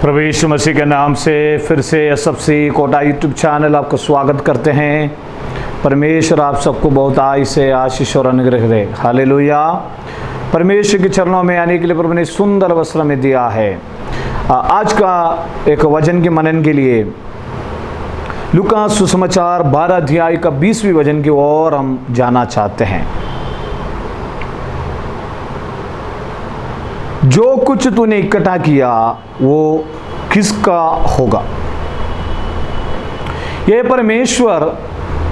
प्रभु यीशु मसीह के नाम से फिर से एसएफसी कोटा यूट्यूब चैनल आपको स्वागत करते हैं। परमेश्वर आप सबको बहुत से आशीष और अनुग्रह दे। हालेलुया। परमेश्वर के चरणों में आने के लिए प्रभु ने सुंदर वस्त्र में दिया है। आज का एक वचन के मनन के लिए लूका सुसमाचार 12 अध्याय का 20वीं वचन की ओर हम जाना चाहते हैं। जो कुछ तूने इकट्ठा किया वो किसका होगा। यह परमेश्वर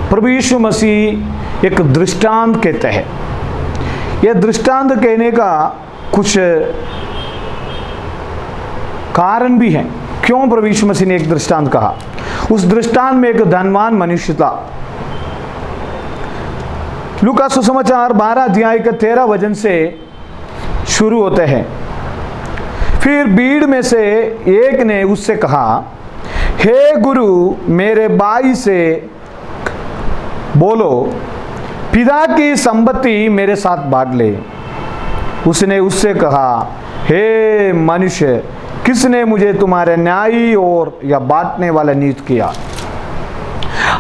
प्रभु यीशु मसीह एक दृष्टांत कहते हैं। यह दृष्टांत कहने का कुछ कारण भी है क्यों प्रभु यीशु मसीह ने एक दृष्टांत कहा। उस दृष्टांत में एक धनवान मनुष्य था। लूका सुसमाचार 12 अध्याय का 13 वचन से शुरू होते हैं। फिर भीड़ में से एक ने उससे कहा, हे गुरु, मेरे भाई से बोलो पिता की संपत्ति मेरे साथ बांट ले। उसने उससे कहा, हे मनुष्य, किसने मुझे तुम्हारे न्यायी और या बांटने वाला नियुक्त किया।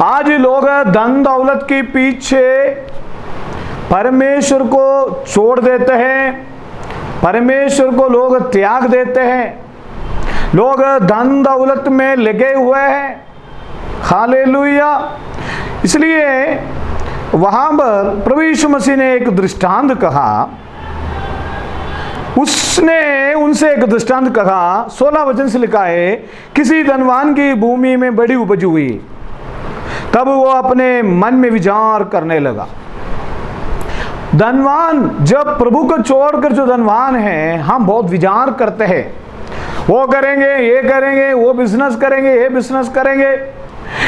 आज लोग धन दौलत के पीछे परमेश्वर को छोड़ देते हैं। परमेश्वर को लोग त्याग देते हैं। लोग धन दौलत में लगे हुए हैं। हालेलुया। इसलिए वहां पर प्रभु यीशु मसीह ने एक दृष्टांत कहा। उसने उनसे एक दृष्टांत कहा। 16 वचन से लिखा है, किसी धनवान की भूमि में बड़ी उपज हुई। तब वो अपने मन में विचार करने लगा। धनवान, जब प्रभु को छोड़कर जो धनवान हैं, हम बहुत विचार करते हैं। वो करेंगे, ये करेंगे, वो बिजनेस करेंगे, ये बिजनेस करेंगे।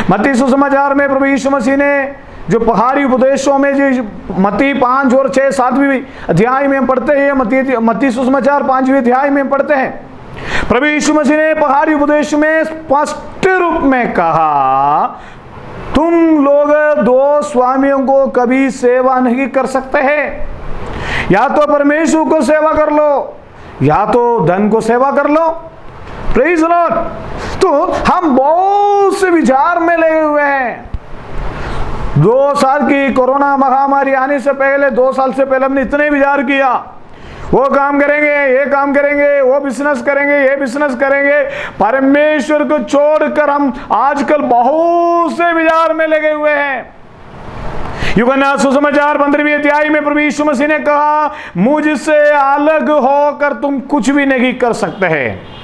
मत्ती सुसमाचार में प्रभु यीशु मसीह ने जो पहाड़ी उपदेशों में जो मत्ती 5 और 6 7वीं अध्याय में पढ़ते हैं, मत्ती सुसमाचार 5वीं अध्याय में पढ़ते हैं। प्रभु यीशु मसीह ने पहाड़ी उपदेश में स्पष्ट रूप में कहा, तुम लोग दो स्वामियों को कभी सेवा नहीं कर सकते हैं। या तो परमेश्वर को सेवा कर लो या तो धन को सेवा कर लो। Praise Lord. तो हम बहुत से विचार में लगे हुए हैं। 2 साल की कोरोना महामारी आने से पहले, 2 साल से पहले हमने इतने विचार किया, वो काम करेंगे, ये काम करेंगे, वो बिजनेस करेंगे, ये बिजनेस करेंगे। परमेश्वर को छोड़कर हम आजकल बहुत से विचार में लगे हुए हैं। यूहन्ना सुसमाचार 15वीं अध्याय में प्रभु यीशु मसीह ने कहा, मुझसे अलग होकर तुम कुछ भी नहीं कर सकते हैं।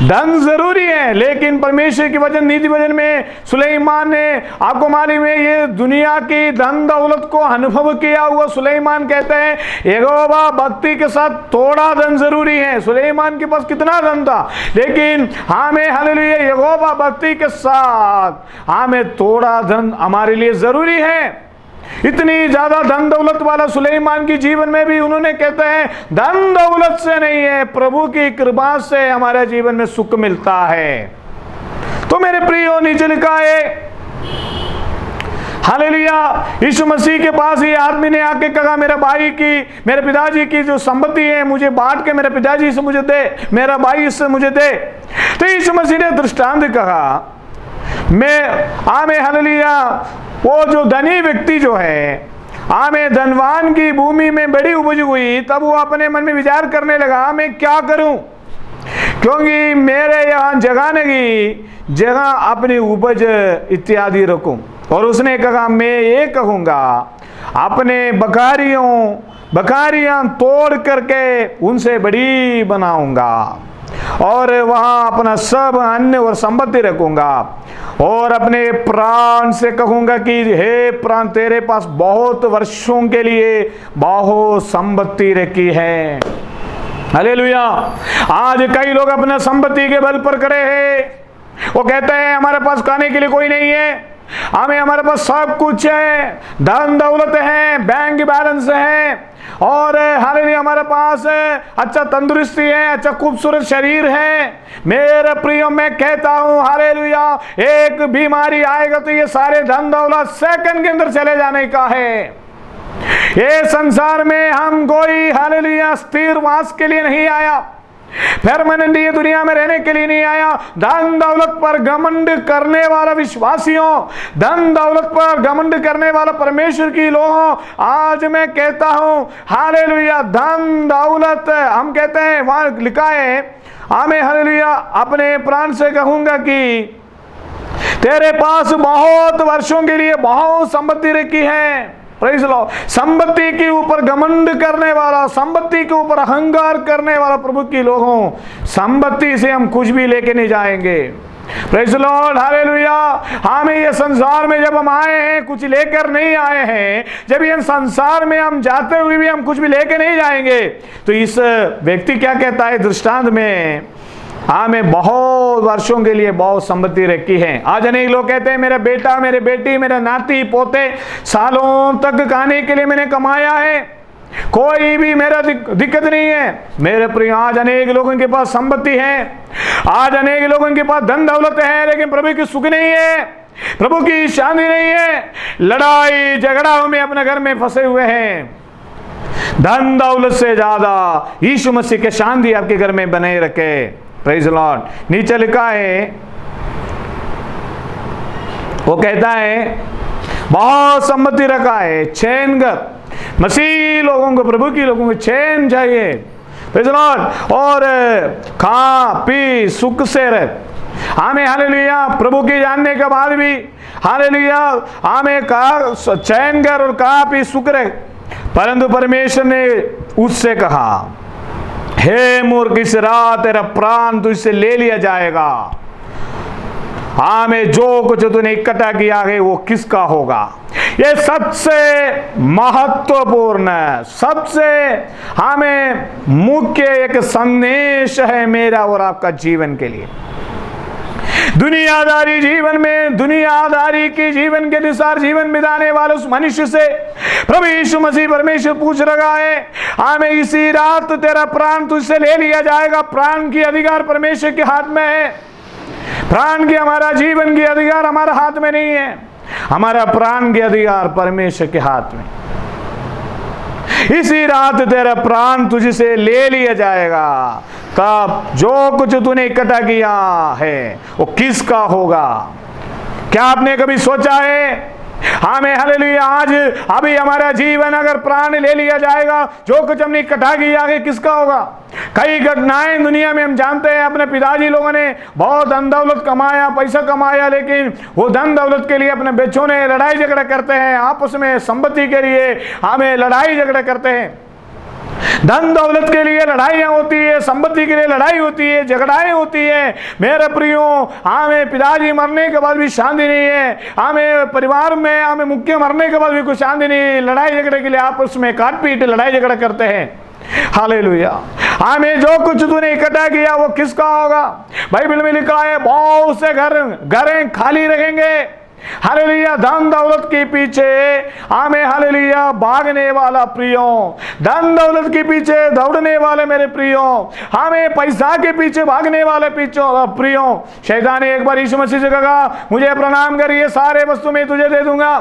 धन जरूरी है, लेकिन परमेश्वर के वचन, नीति वचन में सुलेमान ने, आपको मालूम है, ये दुनिया की धन दौलत को अनुभव किया हुआ सुलेमान कहते हैं, यहोवा भक्ति के साथ थोड़ा धन जरूरी है। सुलेमान के पास कितना धन था, लेकिन हमें हालेलुया यहोवा भक्ति के साथ हमें थोड़ा धन हमारे लिए जरूरी है। इतनी ज्यादा धन दौलत वाला सुलेमान की जीवन में भी उन्होंने कहते हैं, धन दौलत से नहीं है, प्रभु की कृपा से हमारे जीवन में सुख मिलता है। तो मेरे प्रियो, नीचे लिखा है, हालेलुया, यीशु मसीह के पास ये आदमी ने आके कहा, मेरे भाई की, मेरे पिताजी की जो संपत्ति है मुझे बांट के मेरे पिताजी से मुझे दे, मेरा भाई इससे मुझे दे। तो यीशु मसीह ने दृष्टांत कहा, मैं हालेलुया, वो जो धनी व्यक्ति जो है, मैं धनवान की भूमि में बड़ी उपज हुई। तब वो अपने मन में विचार करने लगा, मैं क्या करूं, क्योंकि मेरे यहाँ जगह नहीं, जगह अपनी उपज इत्यादि रखूं। और उसने कहा, मैं ये कहूंगा, अपने बकारियां तोड़ करके उनसे बड़ी बनाऊंगा और वहां अपना सब अन्न और संपत्ति रखूंगा और अपने प्राण से कहूंगा कि हे प्राण, तेरे पास बहुत वर्षों के लिए बहुत संपत्ति रखी है। हालेलुया। आज कई लोग अपने संपत्ति के बल पर खड़े हैं। वो कहते हैं, हमारे पास खाने के लिए कोई नहीं है, हमारे पास सब कुछ है, धन दौलत है, बैंक बैलेंस है, और हालेलुया हमारे पास अच्छा तंदुरुस्ती है, अच्छा खूबसूरत शरीर है। मेरे प्रियो, मैं कहता हूं हालेलुया, एक बीमारी आएगा तो ये सारे धन दौलत सेकंड के अंदर चले जाने का है। ये संसार में हम कोई हालेलुया स्थिर वास के लिए नहीं आया। परमानेंट ये दुनिया में रहने के लिए नहीं आया। धन दौलत पर घमंड करने वाला विश्वासियों, धन दौलत पर घमंड करने वाला परमेश्वर की लोगों, आज मैं कहता हूं हालेलुया, धन दौलत हम कहते हैं, वहां लिखा है, आमीन हालेलुया, अपने प्राण से कहूंगा कि तेरे पास बहुत वर्षों के लिए बहुत संपत्ति रखी है। Praise Lord. संपत्ति के ऊपर घमंड करने वाला, संपत्ति के ऊपर अहंकार करने वाला प्रभु की लोगों, संपत्ति से हम कुछ भी लेके नहीं जाएंगे। Praise Lord, hallelujah. हमें ये संसार में जब हम आए हैं कुछ लेकर नहीं आए हैं, जब ये संसार में हम जाते हुए भी हम कुछ भी लेके नहीं जाएंगे। तो इस व्यक्ति क्या कहता है दृष्टांत में, हमें बहुत वर्षों के लिए बहुत संपत्ति रखी है। आज अनेक लोग कहते हैं मेरा बेटा, मेरे बेटी, मेरा नाती पोते सालों तक खाने के लिए मैंने कमाया है, कोई भी मेरा दिक्कत नहीं है। मेरे प्रिय, आज अनेक लोगों के पास संपत्ति है, आज अनेक लोगों के पास धन दौलत है, लेकिन प्रभु की सुख नहीं है, प्रभु की शांति नहीं है। लड़ाई झगड़ाओं में अपने घर में फंसे हुए हैं। धन दौलत से ज्यादा यीशु मसीह के शांति आपके घर में बने रखे। Praise Lord. नीचे लिखा है, वो कहता है बहुत संपत्ति रखा है, चैन कर। मसीह लोगों को, प्रभु की लोगों को चैन चाहिए। Praise Lord. और खा पी सुख से रह। आमीन हालेलुया। प्रभु के जानने के बाद भी हालेलुया, आमीन, का चैन कर और खा पी सुख रह। परंतु परमेश्वर ने उससे कहा, हे मूर्ख, इस रात तेरा प्राण तुझसे ले लिया जाएगा। हमें जो कुछ तूने इकट्ठा किया है वो किसका होगा? ये सबसे महत्वपूर्ण, सबसे हमें मुख्य एक संदेश है मेरा और आपका जीवन के लिए। दुनियादारी जीवन में, दुनियादारी के जीवन के अनुसार जीवन बिताने वाले उस मनुष्य से प्रभु यीशु मसीह परमेश्वर पूछ रहा है, हमें इसी रात तेरा प्राण तुझसे ले लिया जाएगा। प्राण की अधिकार परमेश्वर के हाथ में है। प्राण की, हमारा जीवन की अधिकार हमारा हाथ में नहीं है, हमारा प्राण के अधिकार परमेश्वर के हाथ में। इसी रात तेरा प्राण तुझसे ले लिया जाएगा, तब जो कुछ तूने इकट्ठा किया है वो किसका होगा? क्या आपने कभी सोचा है? हमें हालेलुया, आज अभी हमारा जीवन अगर प्राण ले लिया जाएगा, जो कुछ हमने इकट्ठा किया है किसका होगा? कई घटनाएं दुनिया में हम जानते हैं, अपने पिताजी लोगों ने बहुत धन दौलत कमाया, पैसा कमाया, लेकिन वो धन दौलत के लिए अपने बच्चों ने लड़ाई झगड़ा करते हैं, आपस में संपत्ति के लिए हमें लड़ाई झगड़ा करते हैं। धन दौलत के लिए लड़ाइयां होती है, संपत्ति के लिए लड़ाई होती है, झगड़ाएं होती है। मेरे प्रियों, हमें पिताजी मरने के बाद भी शांति नहीं है, हमें परिवार में हमें मुख्य मरने के बाद भी कोई शांति नहीं। लड़ाई झगड़े के लिए आपस में काट पीट लड़ाई झगड़ा करते हैं। हालेलुया। हमें जो कुछ तूने इकट्ठा किया वो किसका होगा? बाइबल में लिखा है बहुत से घरें खाली रहेंगे। हालेलुया। धन दौलत के पीछे हमें हालेलुया भागने वाला प्रियों, धन दौलत के पीछे दौड़ने वाले मेरे प्रियों, हमें पैसा के पीछे भागने वाले प्रियों, शैतान ने एक बार यीशु मसीह से कहा, मुझे प्रणाम कर, ये सारे वस्तु मैं तुझे दे दूंगा।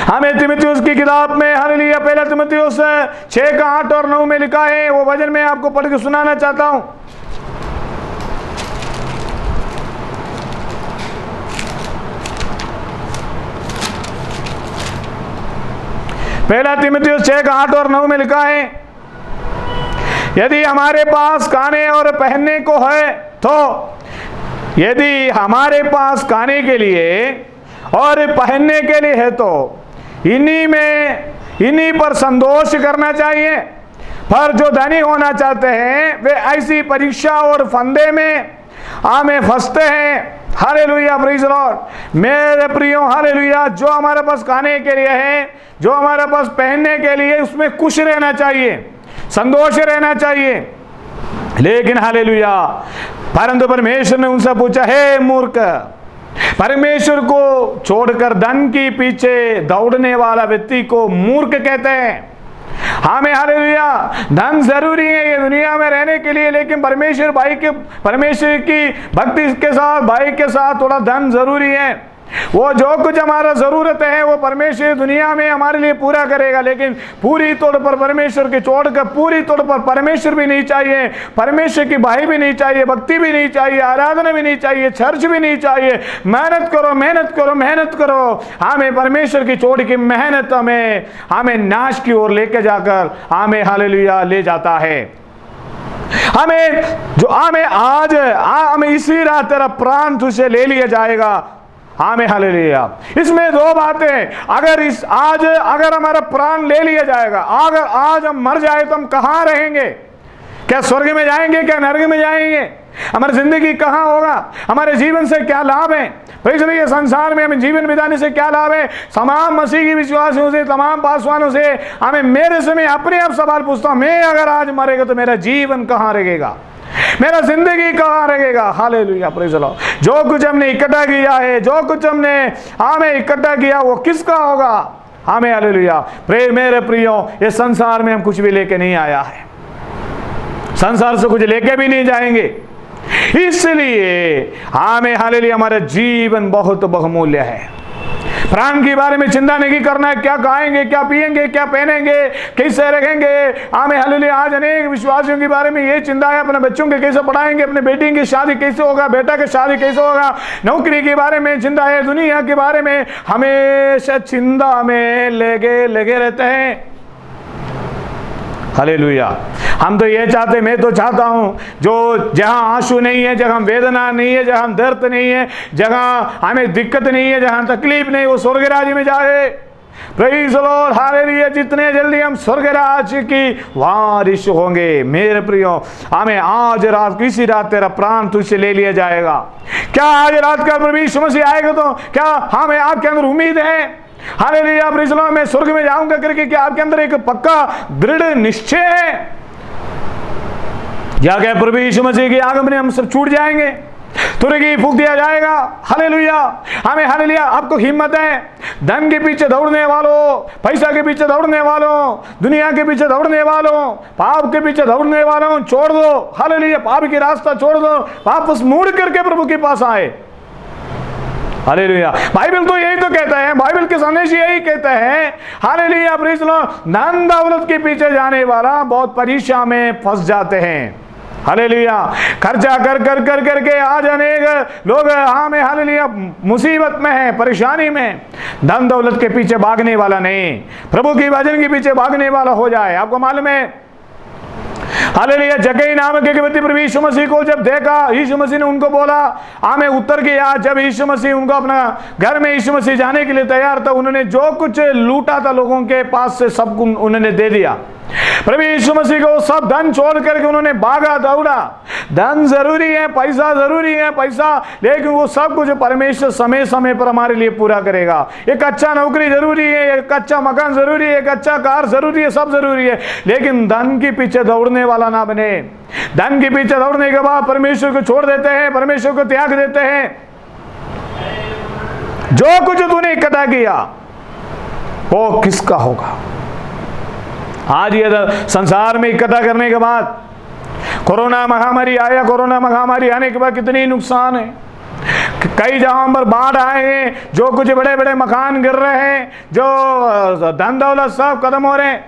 हमें तीमुथियुस की किताब में हालेलुया पहला तीमुथियुस 6:8 और 9 में लिखा है, वो वचन मैं आपको पढ़ के सुनाना चाहता हूं। पहला तीमुथियुस 6:8 और 9 में लिखा है, यदि हमारे पास खाने और पहनने को है तो, यदि हमारे पास खाने के लिए और पहनने के लिए है तो इन्हीं पर संतोष करना चाहिए। पर जो धनी होना चाहते हैं वे ऐसी परीक्षा और फंदे में हमें फंसते हैं। Hallelujah, praise Lord. मेरे प्रियो, हालेलुया, जो हमारे पास खाने के लिए है, जो हमारे पास पहनने के लिए, उसमें खुश रहना चाहिए, संतोष रहना चाहिए। लेकिन हालेलुया, परंतु परमेश्वर ने उनसे पूछा, हे मूर्ख, परमेश्वर को छोड़कर धन के पीछे दौड़ने वाला व्यक्ति को मूर्ख कहते हैं। हमें हालेलुया, धन जरूरी है ये दुनिया में रहने के लिए, लेकिन परमेश्वर की भक्ति के साथ, भाई के साथ थोड़ा धन जरूरी है। वो जो कुछ हमारा जरूरत है वो परमेश्वर दुनिया में हमारे लिए पूरा करेगा, लेकिन पूरी तौर पर परमेश्वर के छोड़कर पूरी तौर पर परमेश्वर भी नहीं चाहिए, परमेश्वर की भाई भी नहीं चाहिए, भक्ति भी नहीं चाहिए, आराधना भी नहीं चाहिए, चर्च भी नहीं चाहिए। मेहनत करो, मेहनत करो, मेहनत करो। हमें परमेश्वर की छोड़ की मेहनत हमें नाश की ओर लेके जाकर हमें हालेलुया ले जाता है। हमें इसी रात तेरा प्राण तुझसे ले लिया जाएगा। आमीन हालेलुया। इसमें दो बातें, अगर हमारा प्राण ले लिया जाएगा, अगर आज हम मर जाए तो हम कहाँ रहेंगे? क्या स्वर्ग में जाएंगे, क्या नरक में जाएंगे? हमारी जिंदगी कहाँ होगा? हमारे जीवन से क्या लाभ है? ये संसार में हमें जीवन बिताने से क्या लाभ है? तमाम मसीह की विश्वासियों से, तमाम पासवानों से मेरे से मैं अपने आप सवाल पूछता हूं, मैं अगर आज मरेगा तो मेरा जीवन कहाँ रहेगा, मेरा जिंदगी कहाँ रहेगा? Hallelujah, praise the Lord. जो कुछ हमने इकट्ठा किया है, जो कुछ हमने इकट्ठा किया वो किसका होगा? हमें हालेलुया। मेरे प्रियो, ये संसार में हम कुछ भी लेके नहीं आया है, संसार से कुछ लेके भी नहीं जाएंगे। इसलिए हमें हालेलुया हमारा जीवन बहुत बहुमूल्य है। प्राण के बारे में चिंता नहीं करना है, क्या खाएंगे, क्या पिएंगे, क्या पहनेंगे, कैसे रहेंगे। हमें हालेलुया आज अनेक विश्वासियों के बारे में ये चिंता है, अपने बच्चों के कैसे पढ़ाएंगे, अपने बेटी की शादी कैसे होगा, बेटा की शादी कैसे होगा, नौकरी के बारे में चिंता है, दुनिया के बारे में हमेशा चिंता में लगे रहते हैं। हालेलुया। हम तो ये चाहते, मैं तो चाहता हूं जो जहां आंसू नहीं है, जहां वेदना नहीं है, जहां दर्द नहीं है, जहां हमें दिक्कत नहीं है, जहां तकलीफ नहीं, वो स्वर्ग राज्य में जाए। Praise the Lord, hallelujah. जितने जल्दी हम स्वर्ग राज्य की वारिस होंगे। मेरे प्रियो, हमें आज रात, किसी रात तेरा प्राण तुझसे ले लिया जाएगा। क्या आज रात का प्रभु यीशु मसीह आएगा तो क्या हमें आपके अंदर उम्मीद है? हालेलुया, प्रेज़ द लॉर्ड, मैं स्वर्ग में जाऊंगा करके क्या आपके अंदर एक पक्का दृढ़ निश्चय है? या क्या प्रभु यीशु मसीह की आगमन में हम सब छूट जाएंगे, तुरंत फूंक दिया जाएगा? हालेलुया। हमें हालेलुया, आपको हिम्मत है? धन के पीछे दौड़ने वालों, पैसा के पीछे दौड़ने वालों, दुनिया के पीछे दौड़ने वालों, पाप के पीछे दौड़ने वालों, छोड़ दो। हालेलुया, पाप की रास्ता छोड़ दो, वापस मुड़ करके प्रभु के पास आए। हालेलुया। बाइबल तो यही तो कहता है, बाइबल के संदेश यही कहता है। Hallelujah, praise the Lord. धन दौलत के पीछे जाने वाला बहुत परीक्षा में फंस जाते हैं। हालेलुया। खर्चा कर करके आज अनेक लोग हमें हालेलुया मुसीबत में है, परेशानी में। धन दौलत के पीछे भागने वाला नहीं, प्रभु की वचन के पीछे भागने वाला हो जाए। आपको मालूम है हालेलुया, जक्कई नामक एक व्यक्ति प्रभु यीशु मसीह को जब देखा, यीशु मसीह ने उनको बोला, हमें उत्तर किया। जब यीशु मसीह उनको अपना घर में यीशु मसीह जाने के लिए तैयार था, उन्होंने जो कुछ लूटा था लोगों के पास से सब उन्होंने दे दिया। प्रभु यीशु मसीह को सब धन छोड़ करके उन्होंने भागा दौड़ा। धन जरूरी है, पैसा जरूरी है, पैसा, लेकिन वो सब कुछ परमेश्वर समय समय पर हमारे लिए पूरा करेगा। एक अच्छा नौकरी जरूरी है, एक अच्छा मकान जरूरी है, एक अच्छा कार जरूरी है, सब जरूरी है, लेकिन धन के पीछे दौड़ने वाला ना बने। धन के पीछे दौड़ने के बाद परमेश्वर को छोड़ देते हैं, परमेश्वर को त्याग देते हैं। जो कुछ तूने इकट्ठा किया वो किसका होगा? आज ये संसार में इकट्ठा करने के बाद कोरोना महामारी आया, कोरोना महामारी आने के बाद कितनी नुकसान है। कई जगहों पर बाढ़ आए हैं, जो कुछ बड़े बड़े मकान गिर रहे हैं, जो धन दौलत सब खत्म हो रहे हैं।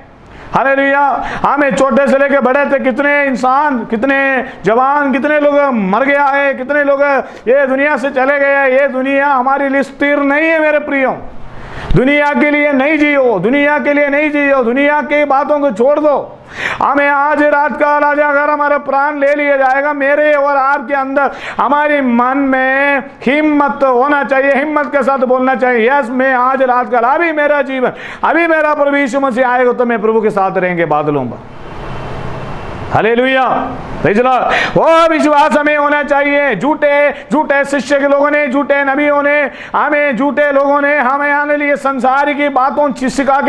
हालेलुया। हमें छोटे से लेकर बड़े थे, कितने इंसान, कितने जवान, कितने लोग मर गया है, कितने लोग ये दुनिया से चले गए। ये दुनिया हमारे लिए स्थिर नहीं है मेरे प्रियो। दुनिया के लिए नहीं जियो, दुनिया के लिए नहीं जियो, दुनिया की बातों को छोड़ दो। हमें आज रात का राजा अगर हमारा प्राण ले लिया जाएगा, मेरे और आपके अंदर, हमारे मन में हिम्मत होना चाहिए, हिम्मत के साथ बोलना चाहिए, यस मैं आज रात का, अभी मेरा जीवन, अभी मेरा प्रभु यीशु मसीह आएगा तो मैं प्रभु के साथ रहेंगे बादलों में। Hallelujah, praise the Lord. वो विश्वास हमें होना चाहिए। झूठे शिष्य के लोगों ने, झूठे नबियों ने, हमें झूठे लोगों ने हमें आने लिए संसार की बातों सिखा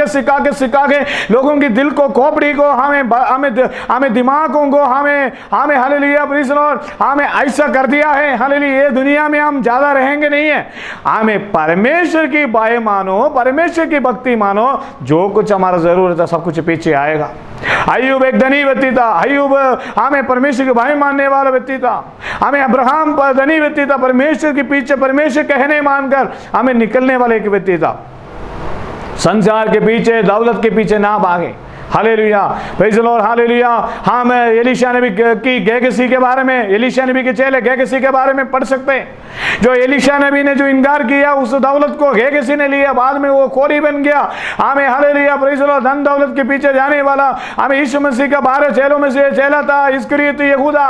के लोगों की दिल को, खोपड़ी को, हमें दिमागों को, हमें हालेलुया, प्रेज़ द लॉर्ड, हमें ऐसा कर दिया है। हालेलुया, ये दुनिया में हम ज्यादा रहेंगे नहीं है। हमें परमेश्वर की बातें मानो, परमेश्वर की भक्ति मानो, जो कुछ हमारा जरूरत है सब कुछ पीछे आएगा। अय्यूब एक धनी व्यक्ति था। अय्यूब हमें परमेश्वर के भाई मानने वाला व्यक्ति था। हमें अब्राहम पर धनी व्यक्ति था, परमेश्वर के पीछे परमेश्वर कहने मानकर हमें निकलने वाले एक व्यक्ति था। संसार के पीछे, दौलत के पीछे ना भागे। Hallelujah, praise the Lord, hallelujah. हाँ, मैं एलीशा नबी की गेहसी के बारे में, एलीशा नबी के चेले गेहसी के बारे में पढ़ सकते हैं। जो एलीशा नबी ने जो इनकार किया, उस दौलत को गेहसी ने लिया, बाद में वो खोरी बन गया। हमें हालेलुया, प्रेज़ द लॉर्ड, धन दौलत के पीछे जाने वाला हमें यीशु मसीह का 12 चेलों में से चेला था इस्करियोती यहूदा।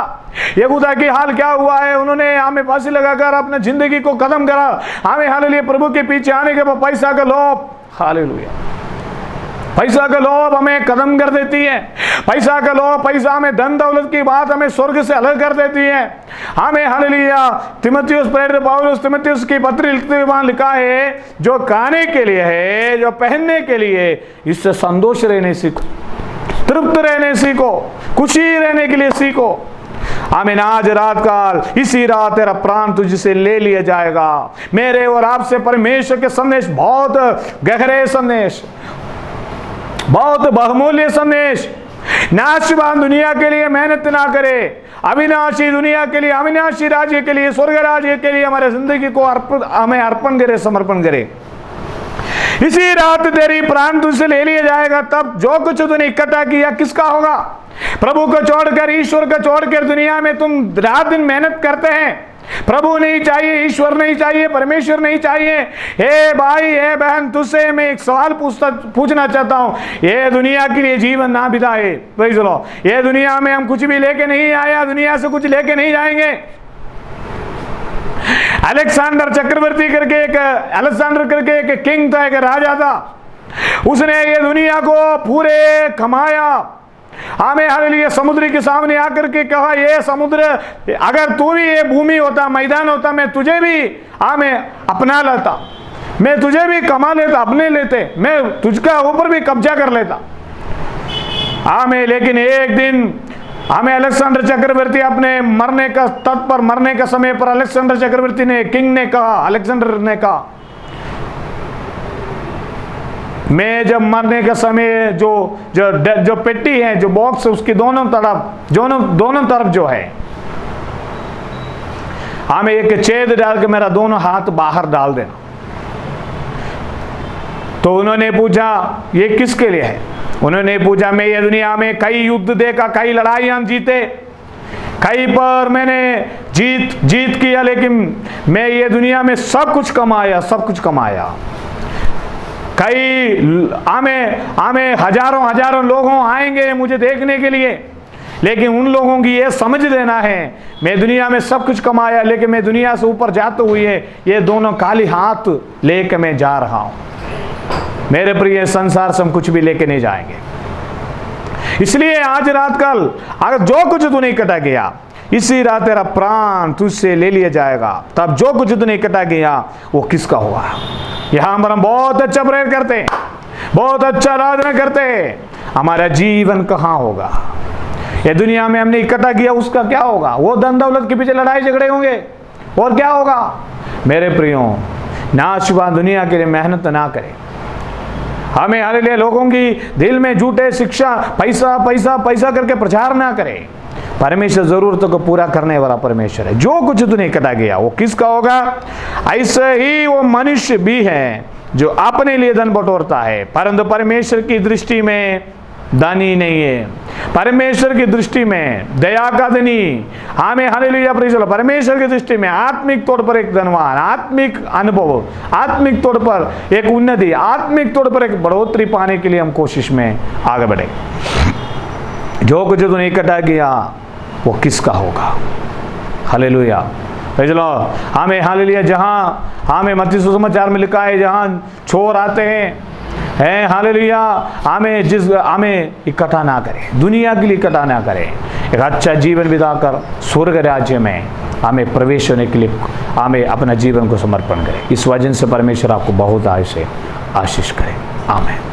यहूदा की हाल क्या हुआ है? उन्होंने हमें फांसी लगाकर अपने जिंदगी को खत्म करा। हमें हालेलुया प्रभु के पीछे आने के बाद पैसा का लोभ, हालेलुया, पैसा का लोभ हमें कदम कर देती है। पैसा का लोभ, पैसा हमें, धन दौलत की बात हमें स्वर्ग से अलग कर देती है। हमें हालेलुया, तीमुथियुस, प्रेरित पौलुस तीमुथियुस की पत्री लिखते हुए वहां लिखा है, जो खाने के लिए है, जो पहनने के लिए, इससे संतोष रहने सीखो, तृप्त रहने सीखो, खुशी रहने के लिए सीखो। आमीन। आज रात काल, इसी रात तेरा प्राण तुझसे ले लिया जाएगा। मेरे और आपसे परमेश्वर के संदेश बहुत गहरे संदेश, बहुत बहुमूल्य संदेश। नाशवान दुनिया के लिए मेहनत ना करे, अविनाशी दुनिया के लिए, अविनाशी राज्य के लिए, स्वर्ग राज्य के लिए हमारे जिंदगी को हमें अर्पण करे, समर्पण करे। इसी रात तेरी प्राण तुझसे ले लिया जाएगा। तब जो कुछ तूने इकट्ठा किया किसका होगा? प्रभु को छोड़कर, ईश्वर को छोड़कर दुनिया में तुम रात दिन मेहनत करते हैं। प्रभु नहीं चाहिए, ईश्वर नहीं चाहिए, परमेश्वर नहीं चाहिए। हे भाई, हे बहन, तुझसे मैं एक सवाल पूछना चाहता हूं। ये दुनिया के लिए जीवन ना बिताए, प्रेज़ द लॉर्ड। ये दुनिया में हम कुछ भी लेके नहीं आया, दुनिया से कुछ लेके नहीं जाएंगे। अलेक्जेंडर चक्रवर्ती करके एक, अलेक्जेंडर करके एक किंग था, एक राजा था। उसने ये दुनिया को पूरे कमाया। हमें हालेलुया, समुद्र के सामने आकर के कहा, ये समुद्र, अगर तू भी ये भूमि होता, मैदान होता, मैं तुझे भी हमें अपना लेता, मैं तुझे भी कमा लेता, अपने लेते, मैं तुझका ऊपर भी कब्जा कर लेता। हमें लेकिन एक दिन हमें अलेक्जेंडर चक्रवर्ती अपने मरने का तट पर, मरने का समय पर अलेक्जेंडर चक्रवर्ती ने, किंग ने कहा, अलेक्जेंडर ने कहा, मैं जब मरने का समय जो पेटी है, जो बॉक्स, उसकी दोनों तरफ जो है, हमें एक छेद डाल के मेरा दोनों हाथ बाहर डाल देना। तो उन्होंने पूछा, ये किसके लिए है? उन्होंने पूछा, मैं ये दुनिया में कई युद्ध देखा, कई लड़ाइयां जीते, कई पर मैंने जीत किया, लेकिन मैं ये दुनिया में सब कुछ कमाया। कई हमें हजारों लोगों आएंगे मुझे देखने के लिए, लेकिन उन लोगों की ये समझ लेना है, मैं दुनिया में सब कुछ कमाया, लेकिन मैं दुनिया से ऊपर जाते हुए ये दोनों खाली हाथ लेके मैं जा रहा हूं। मेरे प्रिय, संसार से हम कुछ भी लेके नहीं जाएंगे। इसलिए आज रात कल, अगर जो कुछ तूने इकट्ठा किया, इसी रात तेरा प्राण तुझसे ले लिया जाएगा। तब जो कुछ तूने इकट्ठा किया वो किसका होगा? यहां पर हम बहुत अच्छा प्रेयर करते हैं, बहुत अच्छा आराधना करते हैं, हमारा जीवन कहां होगा? ये दुनिया में हमने इकट्ठा किया, उसका क्या होगा? वो धन दौलत के पीछे लड़ाई झगड़े होंगे, और क्या होगा? मेरे प्रियो, नाशवान दुनिया के लिए मेहनत ना करें। हमें हालेलुया, लोगों की दिल में झूठे शिक्षा, पैसा पैसा पैसा करके प्रचार ना करें। परमेश्वर जरूरतों को पूरा करने वाला परमेश्वर है। जो कुछ तूने इकट्ठा किया वो किसका होगा? ऐसे ही वो मनुष्य भी है जो अपने लिए धन बटोरता है, परंतु परमेश्वर की दृष्टि में धनी नहीं है। परमेश्वर की दृष्टि में दया का धनी, हमें हालेलुया प्रेज़ द लॉर्ड, परमेश्वर की दृष्टि में आत्मिक तौर पर एक धनवान, आत्मिक अनुभव, आत्मिक तौर पर एक उन्नति, आत्मिक तौर पर एक बढ़ोतरी पाने के लिए हम कोशिश में आगे बढ़े। जो कुछ तूने इकट्ठा किया वो किसका होगा? Hallelujah praise the Lord. हमें हालेलुया, जहाँ हमें मत्ती सुसमाचार में लिखा है, जहाँ चोर आते हैं हालेलुया, हमें इकट्ठा ना करें, दुनिया के लिए इकट्ठा ना करें। एक अच्छा जीवन बिताकर स्वर्ग राज्य में हमें प्रवेश होने के लिए हमें अपना जीवन को समर्पण करें। इस वजह से परमेश्वर आपको बहुत आशीष करे। आमीन।